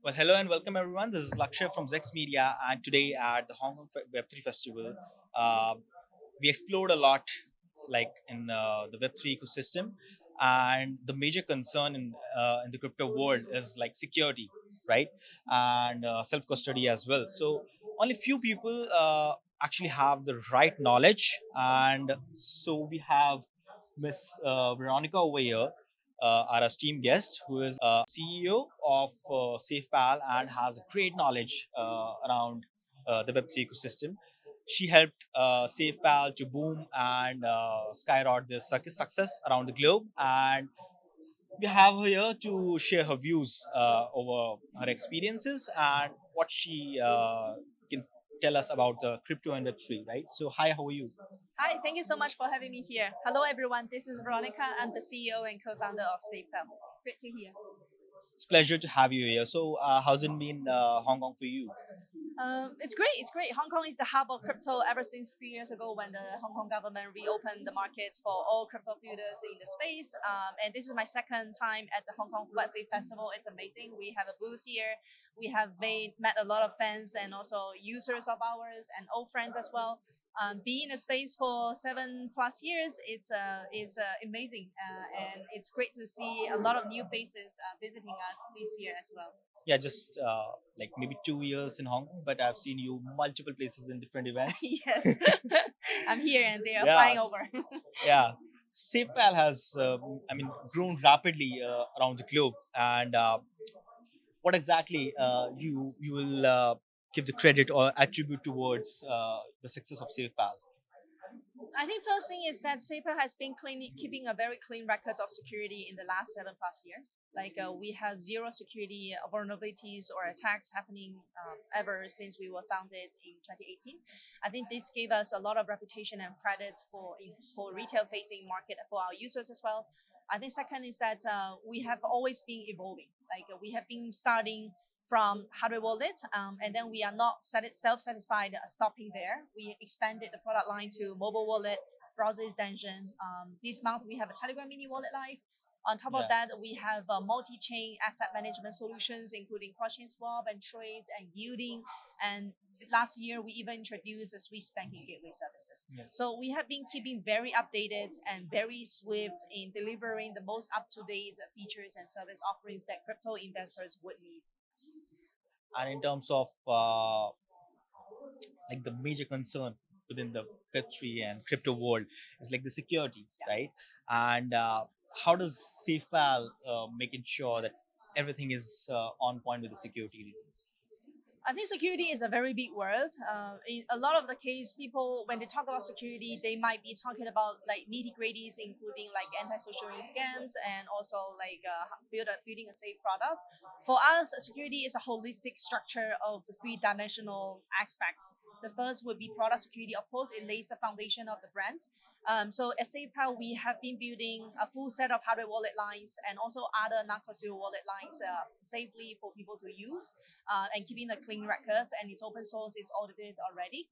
Well, hello and welcome everyone. This is Lakshay from ZEX Media, and today at the Hong Kong Web3 Festival, uh, we explored a lot, like in the Web3 ecosystem, and the major concern in the crypto world is like security, right, and self custody as well. So only few people actually have the right knowledge, and so we have Miss Veronica over here, our esteemed guest, who is CEO of SafePal and has great knowledge around the Web3 ecosystem. She helped SafePal to boom and skyrocket the success around the globe. And we have her here to share her views over her experiences and what she can tell us about the crypto and Web3, right? So, hi, how are you? Hi, thank you so much for having me here. Hello, everyone. This is Veronica. I'm the CEO and co-founder of SafePal. Great to hear. It's a pleasure to have you here. So, how's it been Hong Kong for you? It's great. It's great. Hong Kong is the hub of crypto ever since 3 years ago when the Hong Kong government reopened the markets for all crypto builders in the space. And this is my second time at the Hong Kong Web3 Festival. It's amazing. We have a booth here. We have met a lot of fans and also users of ours and old friends as well. Being in a space for 7+ years, it's amazing, and it's great to see a lot of new faces visiting us this year as well. Yeah, just like maybe 2 years in Hong Kong, but I've seen you multiple places in different events. Yes, I'm here and they are Yeah, flying over. yeah. SafePal has, grown rapidly around the globe. And what exactly you will give the credit or attribute towards the success of SafePal? I think first thing is that Saper has been keeping a very clean record of security in the last 7+ years. We have zero security vulnerabilities or attacks happening ever since we were founded in 2018. I think this gave us a lot of reputation and credit for retail facing market for our users as well. I think second is that we have always been evolving. We have been starting from hardware wallet, and then we are not self-satisfied stopping there. We expanded the product line to mobile wallet, browser extension. This month we have a Telegram mini wallet live. On top of Yeah. that, we have multi-chain asset management solutions, including cross-chain swap and trades and yielding. And last year, we even introduced a Swiss banking gateway services. Yes. So we have been keeping very updated and very swift in delivering the most up-to-date features and service offerings that crypto investors would need. And in terms of like the major concern within the Web3 and crypto world is like the security, Yeah. right? And how does SafePal making sure that everything is on point with the security reasons? I think security is a very big word. In a lot of the case, people when they talk about security, they might be talking about like nitty gritties, including like anti-social scams and also building a safe product. For us, security is a holistic structure of the three-dimensional aspects. The first would be product security. Of course, it lays the foundation of the brand. So at SafePal, we have been building a full set of hardware wallet lines and also other non-custodial wallet lines safely for people to use and keeping the clean records, and it's open source, it's audited already.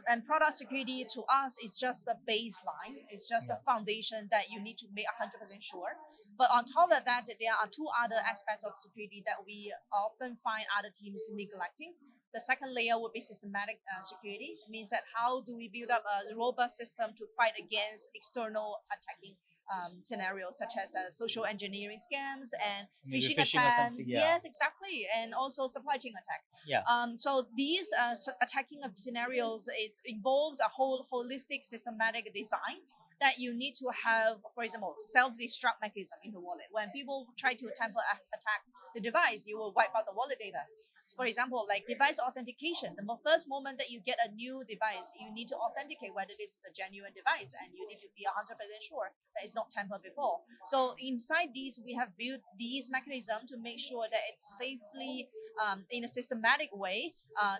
And product security to us is just the baseline, it's just the foundation that you need to make 100% sure. But on top of that, there are two other aspects of security that we often find other teams neglecting. The second layer would be systematic security. It means that how do we build up a robust system to fight against external attacking scenarios such as social engineering scams and Maybe phishing phishing or attacks. something. Yeah. Yes, exactly, and also supply chain attack. Yes. So these attacking of scenarios, it involves a whole holistic systematic design that you need to have, for example, self-destruct mechanism in the wallet. When people try to attack the device, you will wipe out the wallet data. For example, like device authentication, the first moment that you get a new device, you need to authenticate whether this is a genuine device, and you need to be 100% sure that it's not tampered before. So inside these, we have built these mechanisms to make sure that it's safely, in a systematic way,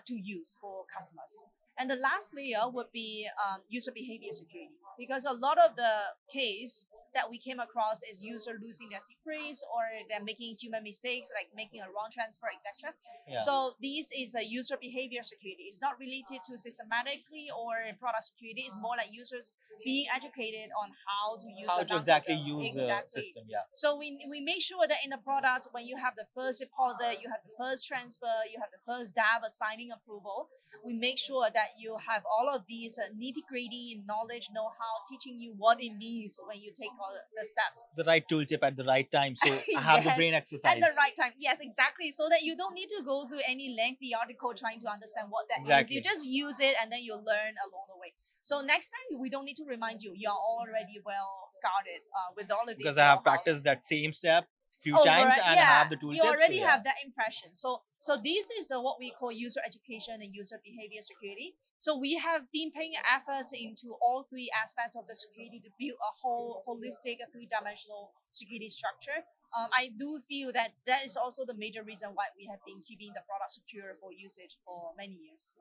to use for customers. And the last layer would be user behavior security, because a lot of the case that we came across is user losing their seed phrase or they're making human mistakes, like making a wrong transfer, etc. Yeah. So this is a user behavior security. It's not related to systematically or product security. It's more like users being educated on how to use How a to exactly non-custodial. use the Exactly. system? Yeah. So we make sure that in the product, when you have the first deposit, you have the first transfer, you have the first DAB signing approval, we make sure that you have all of these nitty-gritty knowledge, know-how, teaching you what it means when you take all the steps. The right tooltip at the right time. So I have the Yes, brain at exercise. the right time. Yes, exactly. So that you don't need to go through any lengthy article trying to understand what that is. Exactly. You just use it and then you learn along the way. So next time we don't need to remind you. You're already well guarded with all of these. Because I have know-hows. practiced that same step few Over, times and I yeah, have the tooltip. you already so, yeah. have that impression. So this is the what we call user education and user behavior security. So we have been paying efforts into all three aspects of the security to build a whole holistic three-dimensional security structure. I do feel that that is also the major reason why we have been keeping the product secure for usage for many years.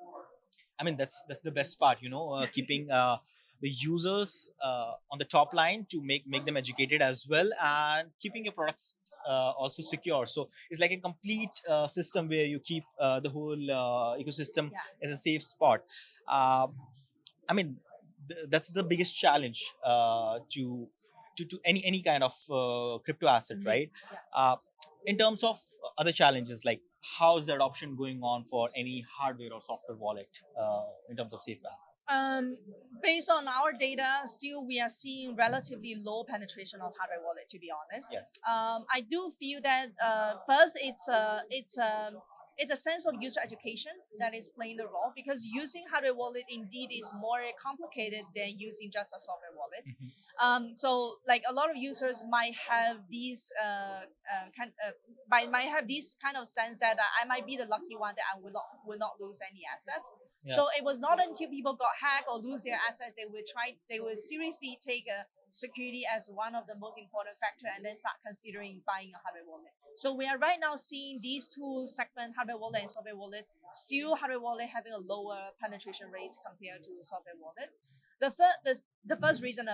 I mean, that's the best part, keeping the users on the top line to make them educated as well, and keeping your products also secure. So it's like a complete system where you keep the whole ecosystem Yeah. as a safe spot. I mean, that's the biggest challenge to any kind of crypto asset, Mhm. right? Yeah. In terms of other challenges, like how's the adoption going on for any hardware or software wallet in terms of SafePal? Based on our data, still we are seeing relatively low penetration of hardware wallet. To be honest, Yes. I do feel that first it's a sense of user education that is playing the role, because using hardware wallet indeed is more complicated than using just a software wallet. So like a lot of users might have these might have this kind of sense that I might be the lucky one that I will not lose any assets. Yeah. So it was not until people got hacked or lose their assets they would seriously take security as one of the most important factor and then start considering buying a hardware wallet. So we are right now seeing these two segments, hardware wallet and software wallet, still hardware wallet having a lower penetration rate compared to software wallets. The first reason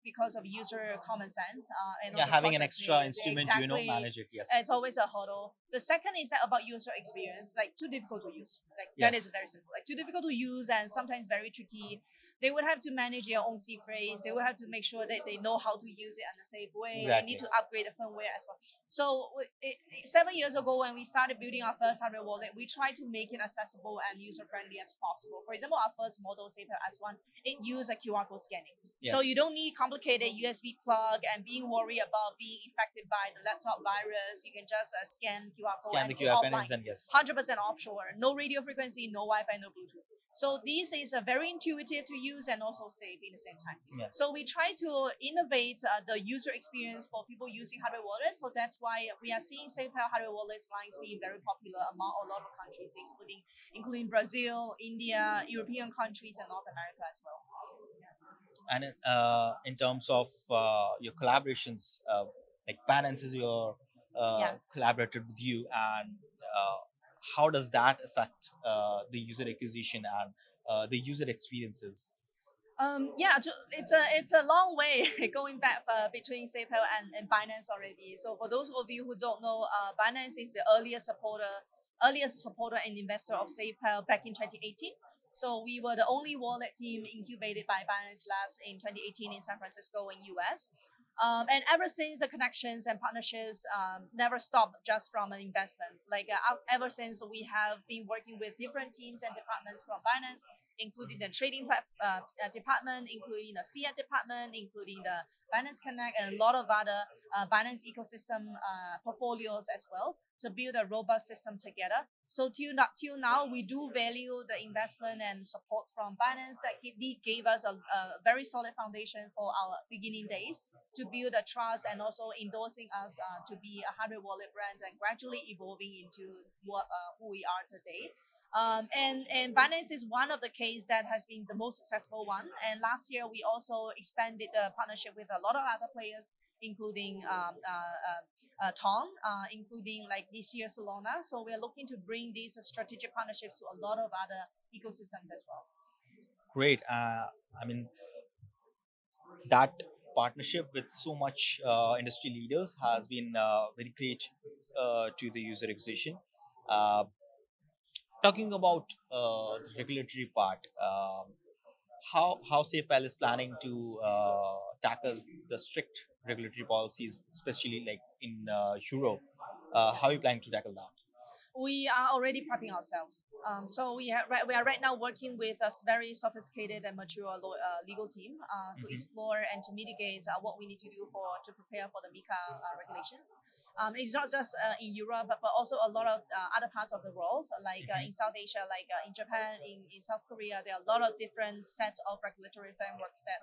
because of user common sense and also having an extra cautiousness. instrument Exactly. to manage it. Yes. It's always a hurdle. The second is that about user experience, like too difficult to use. Like that is Yes. very simple. Like too difficult to use and sometimes very tricky. They would have to manage their own seed phrase. They would have to make sure that they know how to use it in a safe way. They need to upgrade the firmware as well. So 7 years ago, when we started building our first hardware wallet, we tried to make it accessible and user friendly as possible. For example, our first model, SafePal S1, it used a QR code scanning. So you don't need complicated USB plug and being worried about being infected by the laptop virus. You can just scan QR code Scan the and do QR offline. and yes. 100% offshore, no radio frequency, no Wi-Fi, no Bluetooth. So this is very intuitive to use and also safe in the same time. Yeah. So we try to innovate the user experience for people using hardware wallets. So that's why we are seeing SafePal hardware wallets lines being very popular among a lot of countries, including Brazil, India, European countries, and North America as well. And in terms of your collaborations, like Binance is your collaborated with you, and how does that affect the user acquisition and the user experiences? It's a long way going back between SafePal and Binance already. So for those of you who don't know, Binance is the earliest supporter and investor of SafePal back in 2018. So we were the only wallet team incubated by Binance Labs in 2018 in San Francisco in US. And ever since, the connections and partnerships never stopped just from an investment. Like ever since, we have been working with different teams and departments from Binance, including the trading department, including the fiat department, including the Binance Connect, and a lot of other Binance ecosystem portfolios as well, to build a robust system together. So till now, we do value the investment and support from Binance that gave us a very solid foundation for our beginning days to build a trust and also endorsing us to be a hardware wallet brand and gradually evolving into who we are today. And Binance is one of the case that has been the most successful one. And last year, we also expanded the partnership with a lot of other players, including Tom, including like this year Solana. So we're looking to bring these strategic partnerships to a lot of other ecosystems as well. Great. I mean, that partnership with so much industry leaders has been very great to the user acquisition. Uh, Talking about the regulatory part, how SafePal is planning to tackle the strict regulatory policies, especially like in Europe. How are you planning to tackle that? We are already prepping ourselves. We are right now working with a very sophisticated and mature legal team to Mhm. explore and to mitigate what we need to do to prepare for the MiCA regulations. It's not just in Europe, but also a lot of other parts of the world, like Mhm. in South Asia, like in Japan, in South Korea. There are a lot of different sets of regulatory frameworks that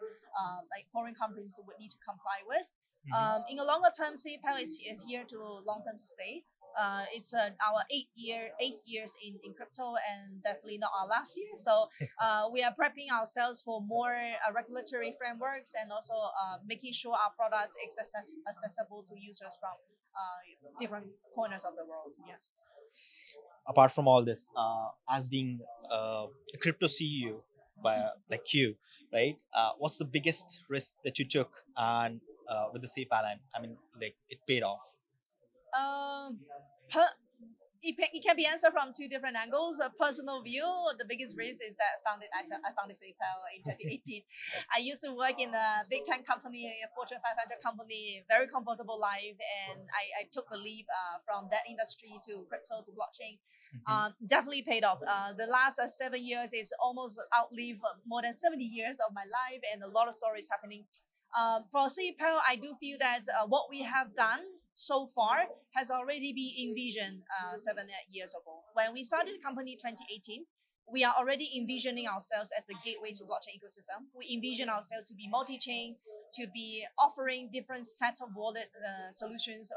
like foreign companies would need to comply with. Mhm. In a longer term, SafePal is here to long term to stay. It's our eighth years in crypto, and definitely not our last year. So we are prepping ourselves for more regulatory frameworks, and also making sure our products is accessible to users from different corners of the world. Yeah. Apart from all this, as being a crypto CEO by like you, right? What's the biggest risk that you took and with the SafePal? I mean, like it paid off. Um, per, it can be answered from two different angles. A personal view, the biggest risk is that I founded SafePal in 2018. Yes. I used to work in a big tech company, a Fortune 500 company, very comfortable life, and I took the leap from that industry to crypto to blockchain. Definitely paid off. The last 7 years is almost outlive more than 70 years of my life, and a lot of stories happening. For SafePal, I do feel that what we have done so far has already been envisioned 7 8 years ago. When we started the company in 2018, we are already envisioning ourselves as the gateway to blockchain ecosystem. We envision ourselves to be multi-chain, to be offering different sets of wallet solutions,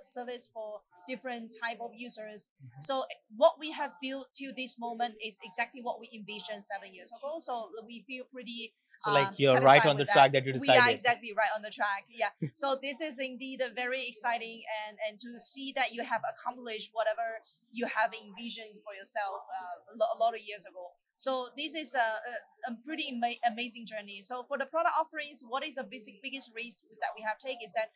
service for different type of users. So what we have built to this moment is exactly what we envisioned 7 years ago. So we feel pretty So like you're right satisfied on the with that. track that you We are decided. exactly right on the track. Yeah. So this is indeed a very exciting, and to see that you have accomplished whatever you have envisioned for yourself a lot of years ago. So this is a pretty amazing journey. So for the product offerings, what is the biggest risk that we have taken is that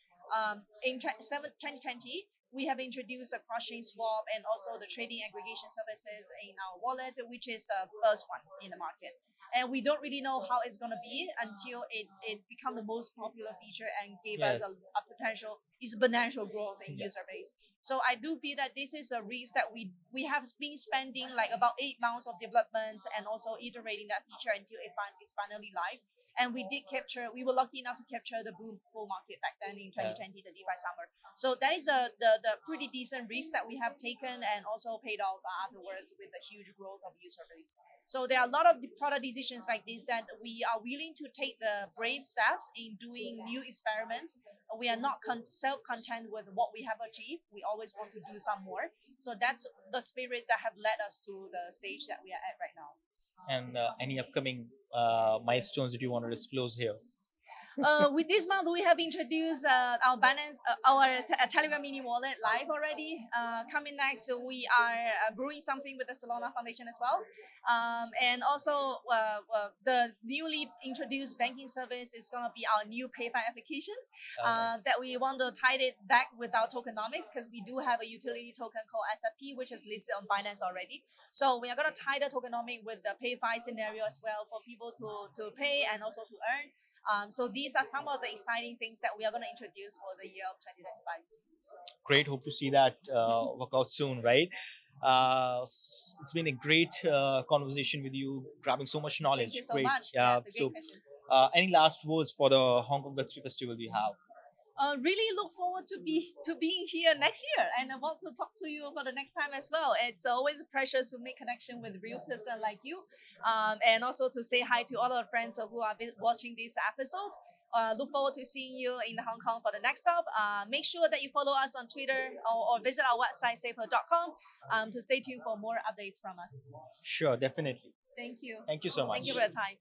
in 2020, we have introduced the cross-chain swap and also the trading aggregation services in our wallet, which is the first one in the market. And we don't really know how it's going to be until it become the most popular feature and gave us Yes. a potential exponential growth in Yes. user base. So I do feel that this is a risk that we have been spending like about 8 months of development and also iterating that feature until it's finally live. And we were lucky enough to capture the bull market back then in 2020, the DeFi summer. So that is the pretty decent risk that we have taken and also paid off afterwards with the huge growth of user base. So there are a lot of product decisions like this that we are willing to take the brave steps in doing new experiments. We are not self-content with what we have achieved. We always want to do some more. So that's the spirit that have led us to the stage that we are at right now. And any upcoming milestones that you want to disclose here? With this month, we have introduced our Binance, Telegram mini wallet live already. Coming next, we are brewing something with the Solana Foundation as well. And also, the newly introduced banking service is going to be our new PayFi application Nice. that we want to tie it back with our tokenomics because we do have a utility token called SFP, which is listed on Binance already. So we are going to tie the tokenomic with the PayFi scenario as well for people to pay and also to earn. So these are some of the exciting things that we are going to introduce for the year of 2025. Great. Hope to see that work out soon, right? It's been a great conversation with you, grabbing so much knowledge. Thank you so Great. much. Yeah. The great So, questions. any last words for the Hong Kong Web3 Festival you have? Really look forward to being here next year, and I want to talk to you for the next time as well. It's always a pleasure to make connection with real person like you, and also to say hi to all our friends who have been watching this episode. Look forward to seeing you in Hong Kong for the next stop. Make sure that you follow us on Twitter or visit our website safer.com to stay tuned for more updates from us. Sure, definitely. Thank you. Thank you so much. Thank you for your time.